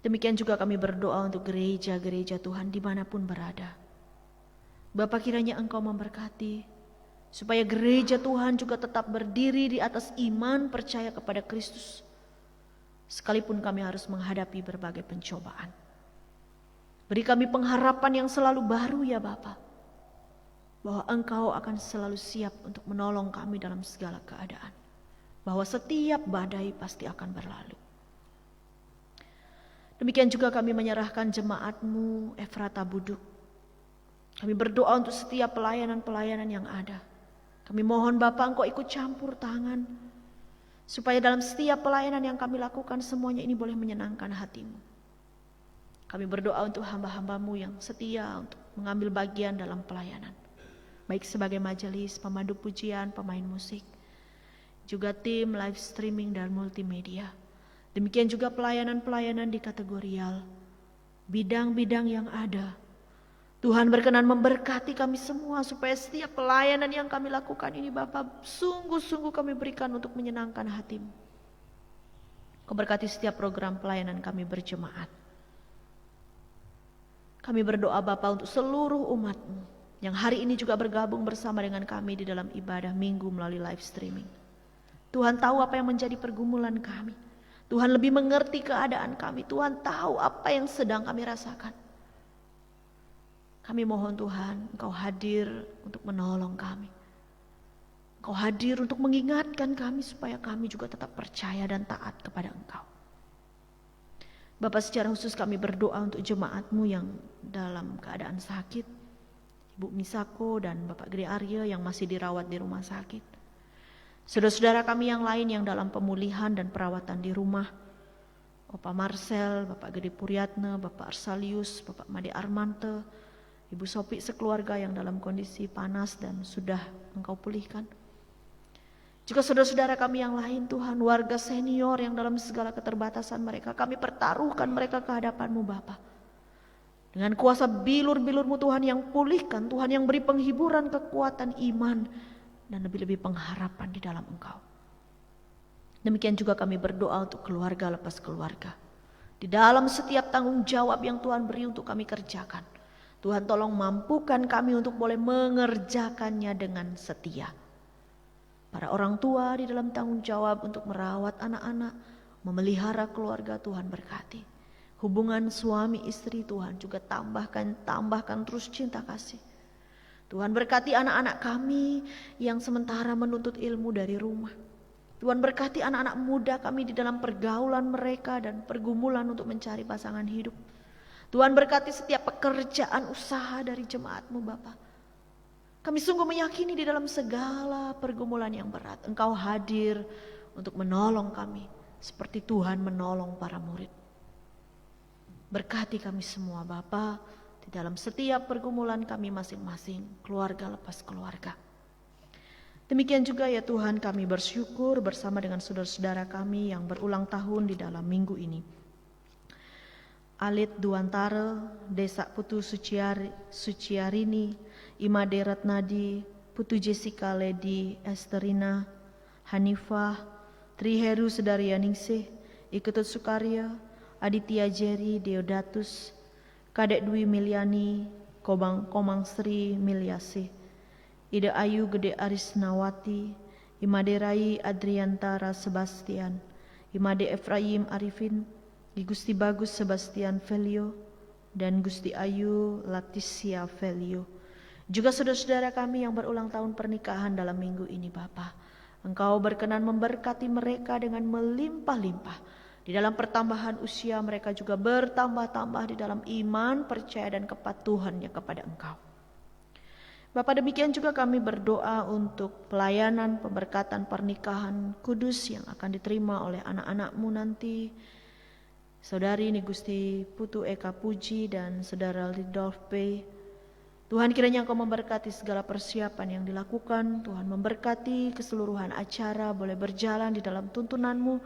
Demikian juga kami berdoa untuk gereja-gereja Tuhan dimanapun berada. Bapa, kiranya Engkau memberkati, supaya gereja Tuhan juga tetap berdiri di atas iman percaya kepada Kristus, sekalipun kami harus menghadapi berbagai pencobaan. Beri kami pengharapan yang selalu baru ya Bapa, bahwa Engkau akan selalu siap untuk menolong kami dalam segala keadaan, bahwa setiap badai pasti akan berlalu. Demikian juga kami menyerahkan jemaat-Mu Efrata Buduk. Kami berdoa untuk setiap pelayanan-pelayanan yang ada. Kami mohon Bapa Engkau ikut campur tangan, supaya dalam setiap pelayanan yang kami lakukan semuanya ini boleh menyenangkan hati-Mu. Kami berdoa untuk hamba-hamba-Mu yang setia untuk mengambil bagian dalam pelayanan, baik sebagai majelis, pemandu pujian, pemain musik, juga tim live streaming dan multimedia. Demikian juga pelayanan-pelayanan di kategorial, bidang-bidang yang ada. Tuhan berkenan memberkati kami semua, supaya setiap pelayanan yang kami lakukan ini Bapa, sungguh-sungguh kami berikan untuk menyenangkan hati-Mu. Kau berkati setiap program pelayanan kami berjemaat. Kami berdoa Bapa untuk seluruh umat-Mu yang hari ini juga bergabung bersama dengan kami di dalam ibadah minggu melalui live streaming. Tuhan tahu apa yang menjadi pergumulan kami. Tuhan lebih mengerti keadaan kami. Tuhan tahu apa yang sedang kami rasakan. Kami mohon Tuhan, Engkau hadir untuk menolong kami. Engkau hadir untuk mengingatkan kami supaya kami juga tetap percaya dan taat kepada Engkau. Bapa, secara khusus kami berdoa untuk jemaat-Mu yang dalam keadaan sakit. Ibu Misako dan Bapak Gede Arya yang masih dirawat di rumah sakit. Saudara-saudara kami yang lain yang dalam pemulihan dan perawatan di rumah. Bapak Marcel, Bapak Gede Puryatna, Bapak Arsalius, Bapak Made Armante, Ibu Sopi sekeluarga yang dalam kondisi panas dan sudah Engkau pulihkan. Juga saudara-saudara kami yang lain Tuhan, warga senior yang dalam segala keterbatasan mereka, kami pertaruhkan mereka ke hadapan-Mu Bapa. Dengan kuasa bilur-bilur-Mu Tuhan yang pulihkan, Tuhan yang beri penghiburan, kekuatan iman, dan lebih-lebih pengharapan di dalam Engkau. Demikian juga kami berdoa untuk keluarga lepas keluarga. Di dalam setiap tanggung jawab yang Tuhan beri untuk kami kerjakan, Tuhan tolong mampukan kami untuk boleh mengerjakannya dengan setia. Para orang tua di dalam tanggung jawab untuk merawat anak-anak, memelihara keluarga, Tuhan berkati. Hubungan suami istri Tuhan juga tambahkan terus cinta kasih. Tuhan berkati anak-anak kami yang sementara menuntut ilmu dari rumah. Tuhan berkati anak-anak muda kami di dalam pergaulan mereka dan pergumulan untuk mencari pasangan hidup. Tuhan berkati setiap pekerjaan usaha dari jemaat-Mu Bapa. Kami sungguh meyakini di dalam segala pergumulan yang berat, Engkau hadir untuk menolong kami seperti Tuhan menolong para murid. Berkati kami semua Bapa, di dalam setiap pergumulan kami masing-masing, keluarga lepas keluarga. Demikian juga ya Tuhan, kami bersyukur bersama dengan saudara-saudara kami yang berulang tahun di dalam minggu ini. Alit Duantara, Desa Putu Suciarini, Imade Ratnadi, Putu Jessica Lady Esterina, Hanifah, Triheru Sedarianingsih, Iketut Sukarya, Aditya Jerry Deodatus, Kadek Dwi Miliani, Komang Sri Milyasih, Ida Ayu Gede Arisnawati, Imade Rai Adriantara Sebastian, Imade Efraim Arifin, Gusti Bagus Sebastian Velio, dan Gusti Ayu Laticia Velio. Juga saudara-saudara kami yang berulang tahun pernikahan dalam minggu ini Bapa. Engkau berkenan memberkati mereka dengan melimpah-limpah. Di dalam pertambahan usia mereka juga bertambah-tambah di dalam iman, percaya dan kepatuhannya kepada Engkau. Bapa, demikian juga kami berdoa untuk pelayanan pemberkatan pernikahan kudus yang akan diterima oleh anak-anak-Mu nanti. Saudari ini Gusti Putu Eka Puji dan Saudara Lidolf P. Tuhan, kiranya Engkau memberkati segala persiapan yang dilakukan. Tuhan memberkati keseluruhan acara boleh berjalan di dalam tuntunan-Mu.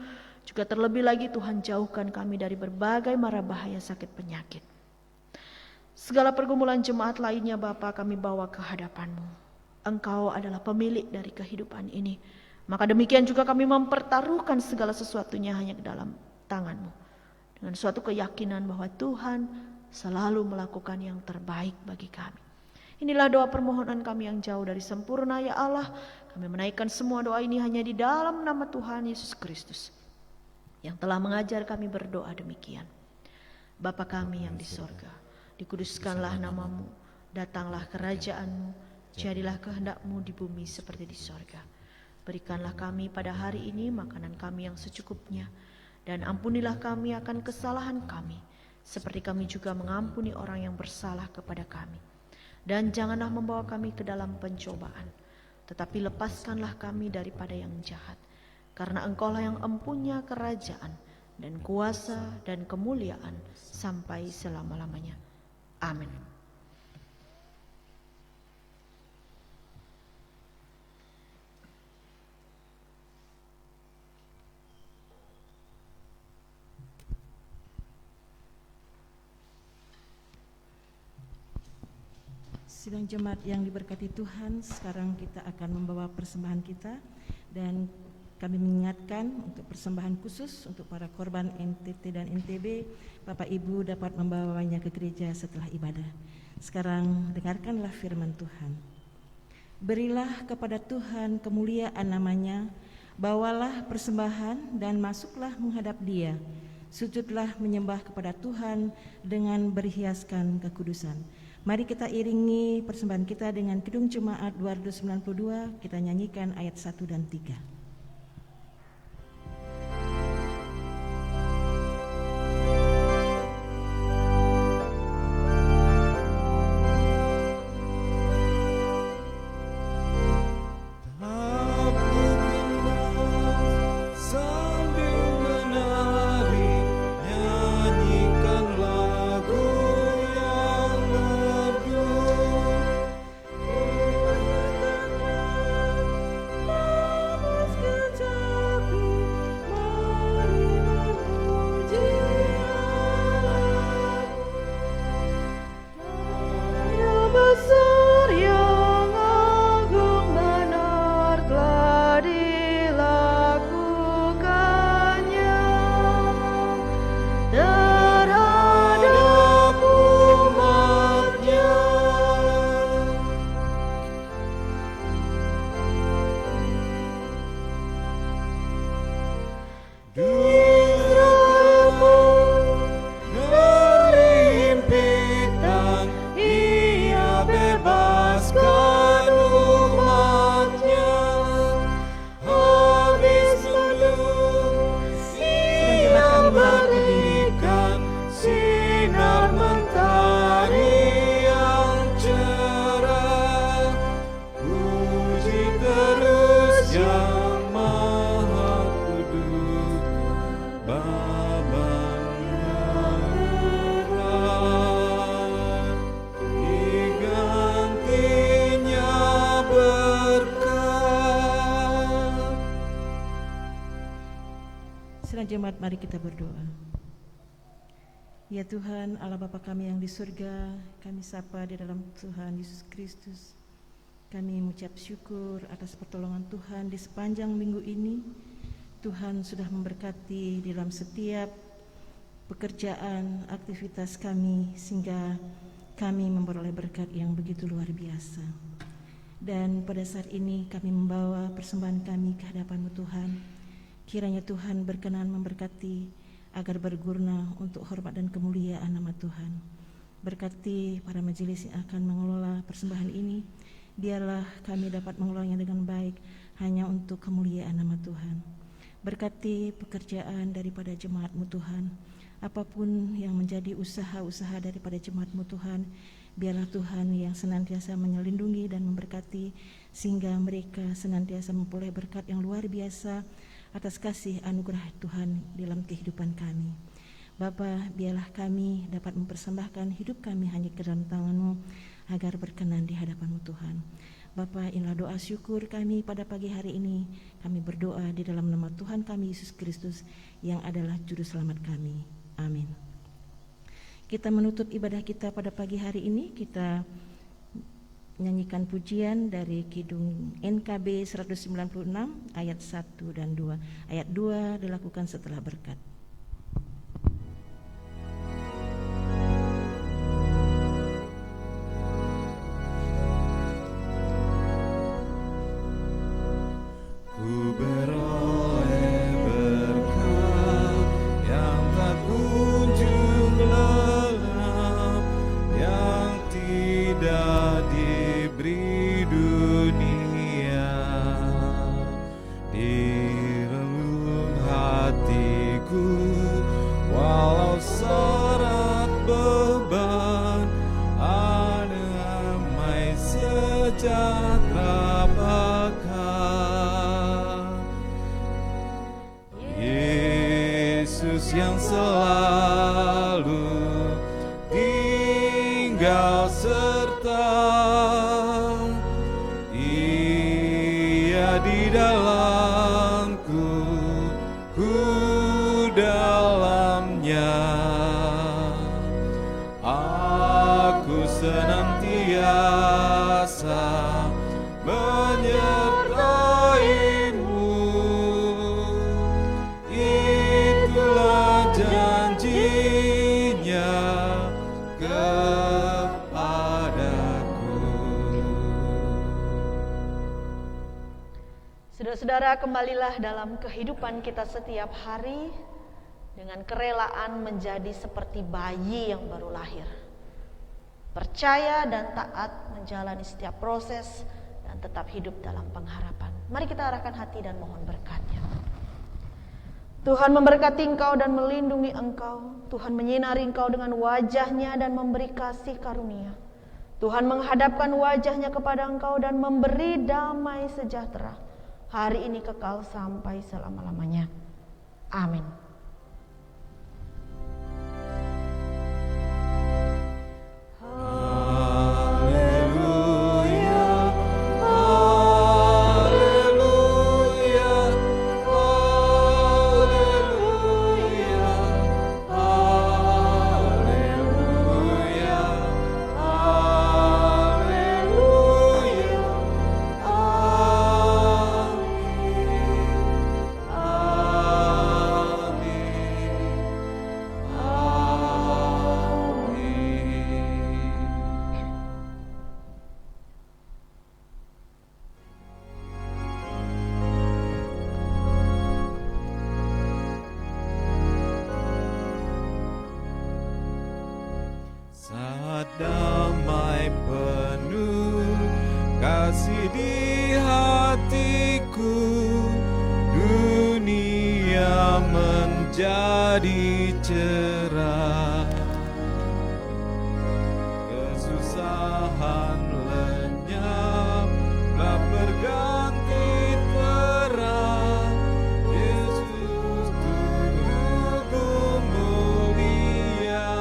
Juga terlebih lagi Tuhan jauhkan kami dari berbagai mara bahaya sakit penyakit. Segala pergumulan jemaat lainnya Bapa kami bawa ke hadapan-Mu. Engkau adalah pemilik dari kehidupan ini. Maka demikian juga kami mempertaruhkan segala sesuatunya hanya ke dalam tangan-Mu. Dengan suatu keyakinan bahwa Tuhan selalu melakukan yang terbaik bagi kami. Inilah doa permohonan kami yang jauh dari sempurna ya Allah. Kami menaikkan semua doa ini hanya di dalam nama Tuhan Yesus Kristus, yang telah mengajar kami berdoa demikian. Bapa kami yang di sorga, dikuduskanlah nama-Mu, datanglah kerajaan-Mu, jadilah kehendak-Mu di bumi seperti di sorga. Berikanlah kami pada hari ini makanan kami yang secukupnya, dan ampunilah kami akan kesalahan kami, seperti kami juga mengampuni orang yang bersalah kepada kami. Dan janganlah membawa kami ke dalam pencobaan, tetapi lepaskanlah kami daripada yang jahat. Karena Engkaulah yang empunya kerajaan dan kuasa dan kemuliaan sampai selama-lamanya. Amin. Sidang jemaat yang diberkati Tuhan, sekarang kita akan membawa persembahan kita, dan kami mengingatkan untuk persembahan khusus untuk para korban NTT dan NTB, Bapak Ibu dapat membawanya ke gereja setelah ibadah. Sekarang dengarkanlah firman Tuhan. Berilah kepada Tuhan kemuliaan namanya, bawalah persembahan dan masuklah menghadap Dia. Sujudlah menyembah kepada Tuhan dengan berhiaskan kekudusan. Mari kita iringi persembahan kita dengan Kidung Jemaat 292, kita nyanyikan ayat 1 dan 3. Jemaat, mari kita berdoa. Ya Tuhan, Allah Bapa kami yang di surga, kami sapa di dalam Tuhan Yesus Kristus. Kami mengucap syukur atas pertolongan Tuhan di sepanjang minggu ini. Tuhan sudah memberkati di dalam setiap pekerjaan, aktivitas kami, sehingga kami memperoleh berkat yang begitu luar biasa. Dan pada saat ini kami membawa persembahan kami ke hadapan-Mu Tuhan. Kiranya Tuhan berkenan memberkati agar berguna untuk hormat dan kemuliaan nama Tuhan. Berkati para majelis yang akan mengelola persembahan ini. Biarlah kami dapat mengelolanya dengan baik hanya untuk kemuliaan nama Tuhan. Berkati pekerjaan daripada jemaat-Mu Tuhan. Apapun yang menjadi usaha-usaha daripada jemaat-Mu Tuhan, biarlah Tuhan yang senantiasa menyelindungi dan memberkati, sehingga mereka senantiasa memperoleh berkat yang luar biasa atas kasih anugerah Tuhan dalam kehidupan kami. Bapa, biarlah kami dapat mempersembahkan hidup kami hanya ke dalam tangan-Mu, agar berkenan di hadapan-Mu Tuhan. Bapa, inilah doa syukur kami pada pagi hari ini. Kami berdoa di dalam nama Tuhan kami Yesus Kristus yang adalah Juru Selamat kami. Amin. Kita menutup ibadah kita pada pagi hari ini. Kita nyanyikan pujian dari Kidung NKB 196 ayat 1 dan 2. Ayat 2 dilakukan setelah berkat. Ku beroleh berkat yang tak kunjung lelah, yang tidak diberi dunia. Di relung hatiku, walau syarat beban, ada damai sejahtera pekan. Yesus yang selalu tinggal serta, Ia di dalamku, ku dalamnya. Aku senantiasa menyertai-Mu, itulah janjinya kepadaku. Saudara-saudara, kembalilah dalam kehidupan kita setiap hari dengan kerelaan menjadi seperti bayi yang baru lahir. Percaya dan taat menjalani setiap proses dan tetap hidup dalam pengharapan. Mari kita arahkan hati dan mohon berkat-Nya. Tuhan memberkati engkau dan melindungi engkau. Tuhan menyinari engkau dengan wajah-Nya dan memberi kasih karunia. Tuhan menghadapkan wajah-Nya kepada engkau dan memberi damai sejahtera. Hari ini kekal sampai selama-lamanya. Amin. Saat damai penuh kasih di hatiku, dunia menjadi cerah. Kesusahan lenyap, gelap berganti terang. Yesus Tuhanku mulia.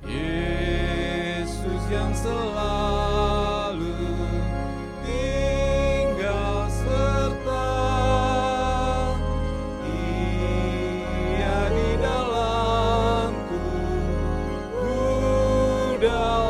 Yesus yang selalu tinggal serta, Ia dalam